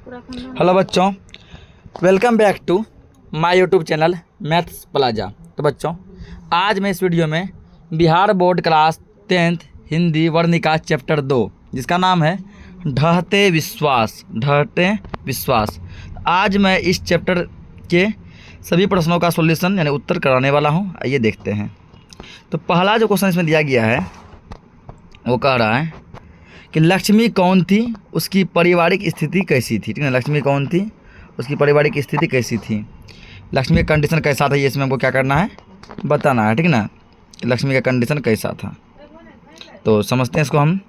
Hello बच्चों, welcome back to my YouTube channel Maths Plaza. तो बच्चों, आज मैं इस वीडियो में Bihar board class 10th Hindi Varnika chapter 2 जिसका नाम है ढहते विश्वास। आज मैं इस चैप्टर के सभी प्रश्नों का सॉल्यूशन यानी उत्तर कराने वाला हूं। आइए देखते हैं। तो पहला जो क्वेश्चन इसमें दिया गया है वो कह रहा है कि लक्ष्मी कौन थी, उसकी पारिवारिक स्थिति कैसी थी। ठीक है, लक्ष्मी कौन थी, उसकी पारिवारिक स्थिति कैसी थी, लक्ष्मी का कंडीशन कैसा था, ये इसमें हमको क्या करना है, बताना है। ठीक है ना, लक्ष्मी का कंडीशन कैसा था। तो समझते हैं इसको हम।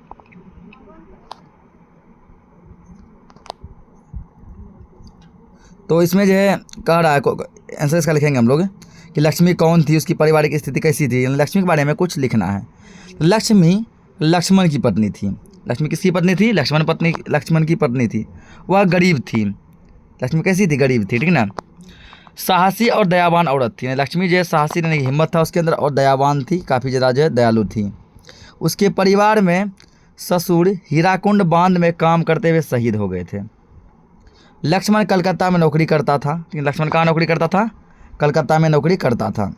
तो इसमें जो है कह रहा है, आंसर इसका लिखेंगे हम लोग कि लक्ष्मी कौन थी, उसकी पारिवारिक स्थिति कैसी थी। लक्ष्मी के बारे में कुछ लिखना है। लक्ष्मी लक्ष्मण की पत्नी थी। लक्ष्मी किसकी पत्नी थी? लक्ष्मण की पत्नी थी। वह गरीब थी। लक्ष्मी कैसी थी? गरीब थी। ठीक ना। साहसी और दयावान औरत थी। लक्ष्मी जो है साहसी यानी हिम्मत था उसके अंदर, और दयावान थी, काफ़ी ज़्यादा जो है दयालु थी। उसके परिवार में ससुर हीराकुंड बांध में काम करते हुए शहीद हो गए थे। लक्ष्मण कलकत्ता में नौकरी करता था। लक्ष्मण कहाँ नौकरी करता था? कलकत्ता में नौकरी करता था।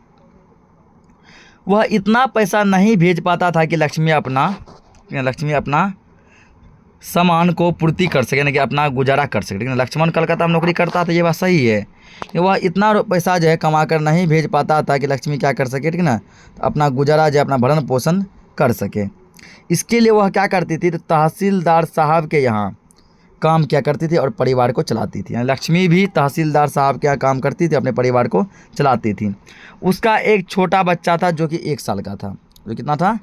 वह इतना पैसा नहीं भेज पाता था कि लक्ष्मी अपना सामान को पूर्ति कर सके, यानी कि अपना गुजारा कर सके। लेकिन लक्ष्मण कलकत्ता में नौकरी करता था, ये बात सही है। वह इतना पैसा जो है कमा कर नहीं भेज पाता था कि लक्ष्मी क्या कर सके, ठीक ना, तो अपना गुजारा जो है, अपना भरण पोषण कर सके। इसके लिए वह क्या करती थी, तो तहसीलदार साहब के यहाँ काम किया करती थी और परिवार को चलाती थी। लक्ष्मी भी तहसीलदार साहब के यहाँ काम करती थी, अपने परिवार को चलाती थी। उसका एक छोटा बच्चा था जो कि 1 साल का था। जो कितना था?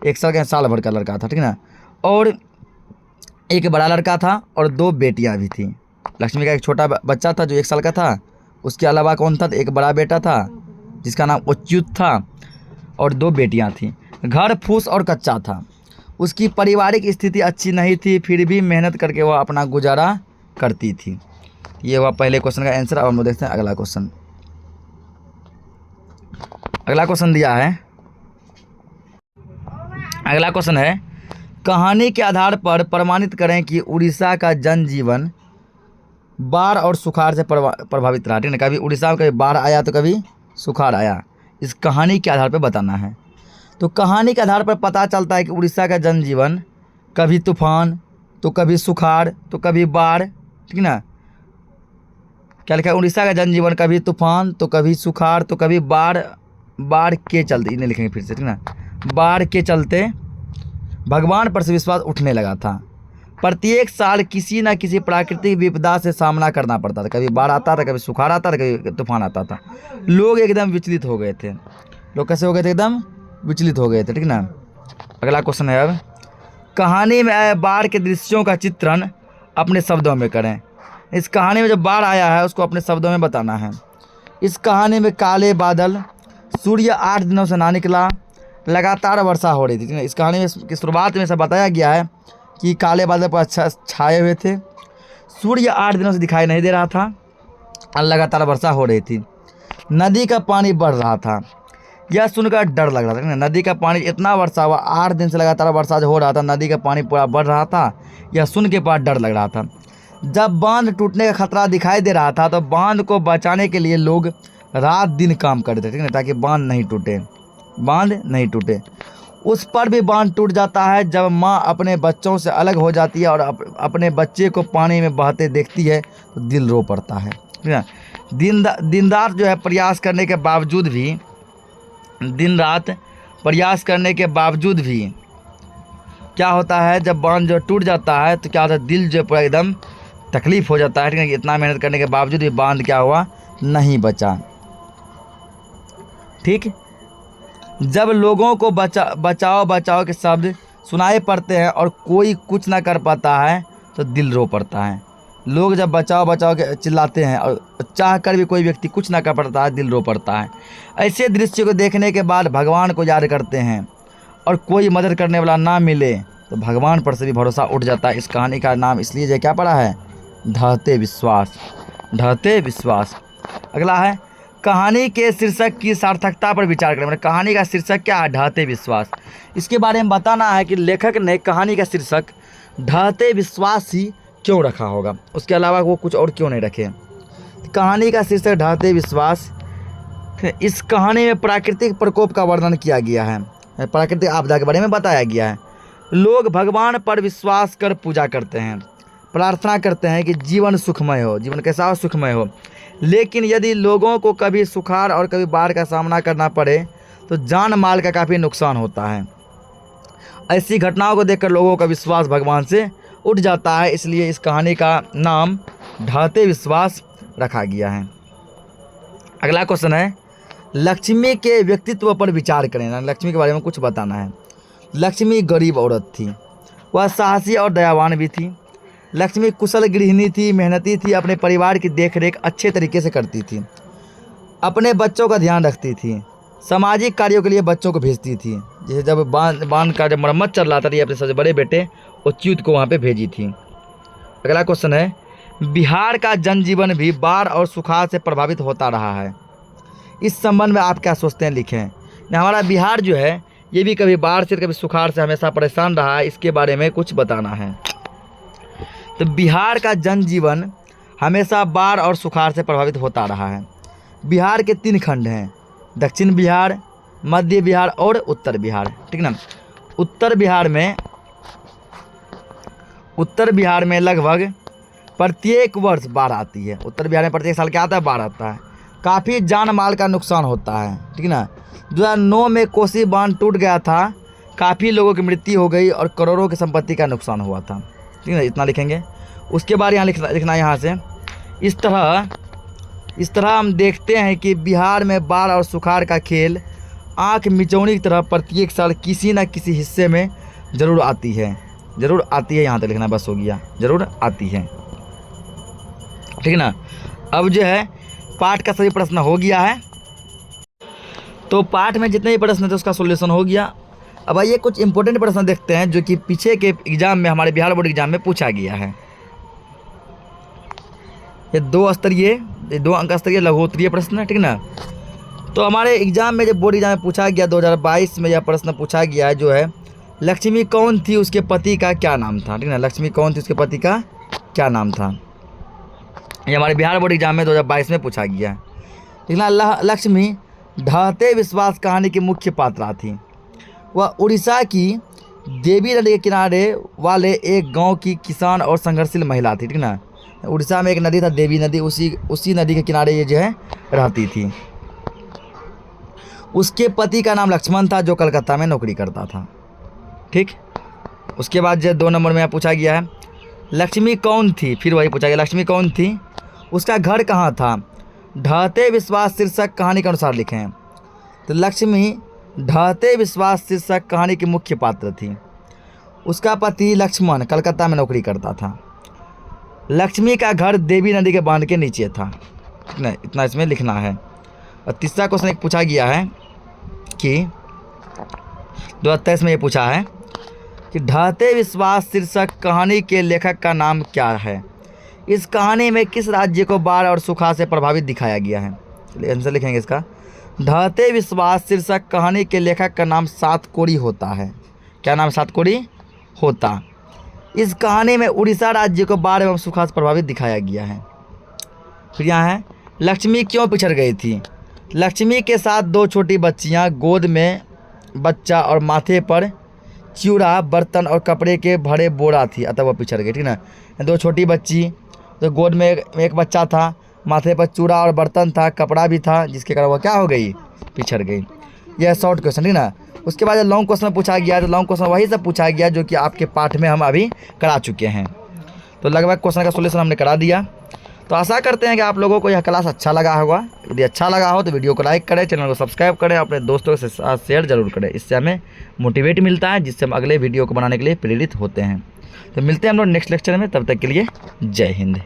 1 साल का, साल भर का लड़का था। ठीक ना। और एक बड़ा लड़का था और 2 बेटियां भी थी। लक्ष्मी का एक छोटा बच्चा था जो 1 साल का था। उसके अलावा कौन था? तो एक बड़ा बेटा था जिसका नाम अच्युत था, और 2 बेटियां थी। घर फूस और कच्चा था। उसकी पारिवारिक स्थिति अच्छी नहीं थी, फिर भी मेहनत करके वह अपना गुजारा करती थी। ये हुआ पहले क्वेश्चन का आंसर। अब हम लोग देखते हैं अगला क्वेश्चन। अगला क्वेश्चन दिया है, अगला क्वेश्चन है, कहानी के आधार पर प्रमाणित करें कि उड़ीसा का जनजीवन बाढ़ और सुखाड़ से प्रभावित रहा। ठीक है, कभी उड़ीसा में कभी बाढ़ आया तो कभी सुखाड़ आया। इस कहानी के आधार पर बताना है। तो कहानी के आधार पर पता चलता है कि उड़ीसा का जनजीवन कभी तूफान तो कभी सुखाड़ तो कभी बाढ़। ठीक ना। क्या लिखा है? उड़ीसा का जनजीवन कभी तूफान तो कभी सुखाड़ तो कभी बाढ़ के चलते, इन्हें लिखेंगे फिर से। ठीक ना। बाढ़ के चलते भगवान पर से विश्वास उठने लगा था। प्रत्येक साल किसी न किसी प्राकृतिक विपदा से सामना करना पड़ता था। कभी बाढ़ आता था, कभी सुखाड़ आता था, कभी तूफान आता था। लोग एकदम विचलित हो गए थे। लोग कैसे हो गए थे? एकदम विचलित हो गए थे। ठीक ना। अगला क्वेश्चन है, अब कहानी में आए बाढ़ के दृश्यों का चित्रण अपने शब्दों में करें। इस कहानी में जो बाढ़ आया है उसको अपने शब्दों में बताना है। इस कहानी में काले बादल, सूर्य 8 दिनों से ना निकला, लगातार वर्षा हो रही थी। इस कहानी में की शुरुआत में ऐसा बताया गया है कि काले बादल पर अच्छा छाए हुए थे, सूर्य 8 दिनों से दिखाई नहीं दे रहा था और लगातार वर्षा हो रही थी। नदी का पानी बढ़ रहा था। यह सुनकर डर लग रहा था। नदी का पानी इतना वर्षा हुआ, 8 दिन से लगातार वर्षा जो हो रहा था, नदी का पानी पूरा बढ़ रहा था। यह सुन के बाद डर लग रहा था। जब बांध टूटने का खतरा दिखाई दे रहा था तो बांध को बचाने के लिए लोग रात दिन काम करते थे। ठीक है, ताकि बांध नहीं टूटे। उस पर भी बांध टूट जाता है जब माँ अपने बच्चों से अलग हो जाती है और अपने बच्चे को पानी में बहते देखती है तो दिल रो पड़ता है। ठीक है। दिन रात जो है प्रयास करने के बावजूद भी क्या होता है, जब बांध जो टूट जाता है तो क्या होता है, दिल जो पूरा एकदम तकलीफ हो जाता है। ठीक है, इतना मेहनत करने के बावजूद भी बांध क्या हुआ, नहीं बचा। ठीक। जब लोगों को बचाओ के शब्द सुनाई पड़ते हैं और कोई कुछ ना कर पाता है तो दिल रो पड़ता है। लोग जब बचाओ के चिल्लाते हैं और चाह कर भी कोई व्यक्ति कुछ ना कर पाता है, दिल रो पड़ता है। ऐसे दृश्य को देखने के बाद भगवान को याद करते हैं और कोई मदद करने वाला ना मिले तो भगवान पर से भी भरोसा उठ जाता है। इस कहानी का नाम इसलिए जो क्या पड़ा है, ढहते विश्वास। अगला है, कहानी के शीर्षक की सार्थकता पर विचार करें। मतलब कहानी का शीर्षक क्या है? ढहते विश्वास। इसके बारे में बताना है कि लेखक ने कहानी का शीर्षक ढहते विश्वास ही क्यों रखा होगा, उसके अलावा वो कुछ और क्यों नहीं रखे। कहानी का शीर्षक ढाते विश्वास। इस कहानी में प्राकृतिक प्रकोप का वर्णन किया गया है, प्राकृतिक आपदा के बारे में बताया गया है। लोग भगवान पर विश्वास कर पूजा करते हैं, प्रार्थना करते हैं कि जीवन सुखमय हो, जीवन कैसा हो, सुखमय हो। लेकिन यदि लोगों को कभी सुखाड़ और कभी बाढ़ का सामना करना पड़े तो जान माल का काफ़ी नुकसान होता है। ऐसी घटनाओं को देखकर लोगों का विश्वास भगवान से उठ जाता है, इसलिए इस कहानी का नाम ढाते विश्वास रखा गया है। अगला क्वेश्चन है, लक्ष्मी के व्यक्तित्व पर विचार करें। लक्ष्मी के बारे में कुछ बताना है। लक्ष्मी गरीब औरत थी, वह साहसी और दयावान भी थी। लक्ष्मी कुशल गृहिणी थी, मेहनती थी, अपने परिवार की देखरेख अच्छे तरीके से करती थी, अपने बच्चों का ध्यान रखती थी, सामाजिक कार्यों के लिए बच्चों को भेजती थी। जैसे जब बांध का जब मरम्मत चल रहा था, ये अपने सबसे बड़े बेटे अच्युत को वहाँ पे भेजी थी। अगला क्वेश्चन है, बिहार का जनजीवन भी बाढ़ और सुखाड़ से प्रभावित होता रहा है। इस संबंध में आप क्या सोचते हैं, लिखें। हमारा बिहार जो है ये भी कभी बाढ़ से कभी सुखाड़ से हमेशा परेशान रहा है, इसके बारे में कुछ बताना है। तो बिहार का जनजीवन हमेशा बाढ़ और सुखाड़ से प्रभावित होता रहा है। बिहार के 3 खंड हैं, दक्षिण बिहार, मध्य बिहार और उत्तर बिहार, ठीक ना। उत्तर बिहार में लगभग प्रत्येक वर्ष बाढ़ आती है। उत्तर बिहार में प्रत्येक साल क्या आता है, बाढ़ आता है। काफ़ी जान माल का नुकसान होता है, ठीक ना। 2009 में कोसी बांध टूट गया था, काफ़ी लोगों की मृत्यु हो गई और करोड़ों की संपत्ति का नुकसान हुआ था, ठीक है। इतना लिखेंगे। उसके बाद यहाँ लिखना यहाँ से, इस तरह हम देखते हैं कि बिहार में बाढ़ और सुखाड़ का खेल आँख मिचौनी की तरह प्रत्येक साल किसी न किसी हिस्से में ज़रूर आती है। यहाँ तक लिखना बस हो गया, ज़रूर आती है, ठीक ना। अब जो है पाठ का सभी प्रश्न हो गया है, तो पाठ में जितने भी प्रश्न थे उसका सॉल्यूशन हो गया। अब आइए कुछ इंपॉर्टेंट प्रश्न देखते हैं जो कि पीछे के एग्जाम में, हमारे बिहार बोर्ड एग्जाम में पूछा गया है। ये 2 अंक स्तरीय लघुत्तरीय प्रश्न है, ठीक ना। तो हमारे एग्जाम में जब बोर्ड एग्जाम में पूछा गया 2022 में यह प्रश्न पूछा गया है, जो है लक्ष्मी कौन थी, उसके पति का क्या नाम था, ठीक ना। लक्ष्मी कौन थी, उसके पति का क्या नाम था, ये हमारे बिहार बोर्ड एग्जाम में 2022 में पूछा गया है। लिखना, लक्ष्मी ढाते विश्वास कहानी की मुख्य पात्रा थी। वह उड़ीसा की देवी नदी के किनारे वाले एक गांव की किसान और संघर्षशील महिला थी, ठीक ना। उड़ीसा में एक नदी था, देवी नदी, उसी नदी के किनारे ये जो है रहती थी। उसके पति का नाम लक्ष्मण था, जो कलकत्ता में नौकरी करता था, ठीक। उसके बाद जो 2 नंबर में पूछा गया है, लक्ष्मी कौन थी, फिर वही पूछा गया, लक्ष्मी कौन थी, उसका घर कहाँ था। ढाते विश्वास शीर्षक कहानी के अनुसार लिखें। तो लक्ष्मी ढाते विश्वास शीर्षक कहानी की मुख्य पात्र थी। उसका पति लक्ष्मण कलकत्ता में नौकरी करता था। लक्ष्मी का घर देवी नदी के बांध के नीचे था, इतना इसमें लिखना है। और तीसरा क्वेश्चन एक पूछा गया है कि 2023 में ये पूछा है कि ढाते विश्वास शीर्षक कहानी के लेखक का नाम क्या है। इस कहानी में किस राज्य को बाढ़ और सुखाड़ से प्रभावित दिखाया गया है। चलिए आंसर लिखेंगे इसका। ढाते विश्वास शीर्षक कहानी के लेखक का नाम सातकोड़ी होता है। क्या नाम, सातकोड़ी होता। इस कहानी में उड़ीसा राज्य को बाढ़ एवं सुखाड़ से प्रभावित दिखाया गया है। फिर यहाँ है, लक्ष्मी क्यों पिछड़ गई थी। लक्ष्मी के साथ 2 छोटी बच्चियाँ, गोद में बच्चा और माथे पर चिड़ा, बर्तन और कपड़े के भरे बोरा थी, अतः वह पिछड़ गई, ठीक ना। 2 छोटी बच्ची, तो गोद में एक बच्चा था, माथे पर चूड़ा और बर्तन था, कपड़ा भी था, जिसके कारण वह क्या हो गई, पिछड़ गई। यह शॉर्ट क्वेश्चन, ठीक ना। उसके बाद लॉन्ग क्वेश्चन पूछा गया, तो लॉन्ग क्वेश्चन वही सब पूछा गया जो कि आपके पाठ में हम अभी करा चुके हैं। तो लगभग क्वेश्चन का सोल्यूशन हमने करा दिया। तो आशा करते हैं कि आप लोगों को यह क्लास अच्छा लगा होगा। यदि अच्छा लगा हो तो वीडियो को लाइक करें, चैनल को सब्सक्राइब करें, अपने दोस्तों के साथ शेयर जरूर करें। इससे हमें मोटिवेट मिलता है, जिससे हम अगले वीडियो को बनाने के लिए प्रेरित होते हैं। तो मिलते हैं हम लोग नेक्स्ट लेक्चर में, तब तक के लिए जय हिंद।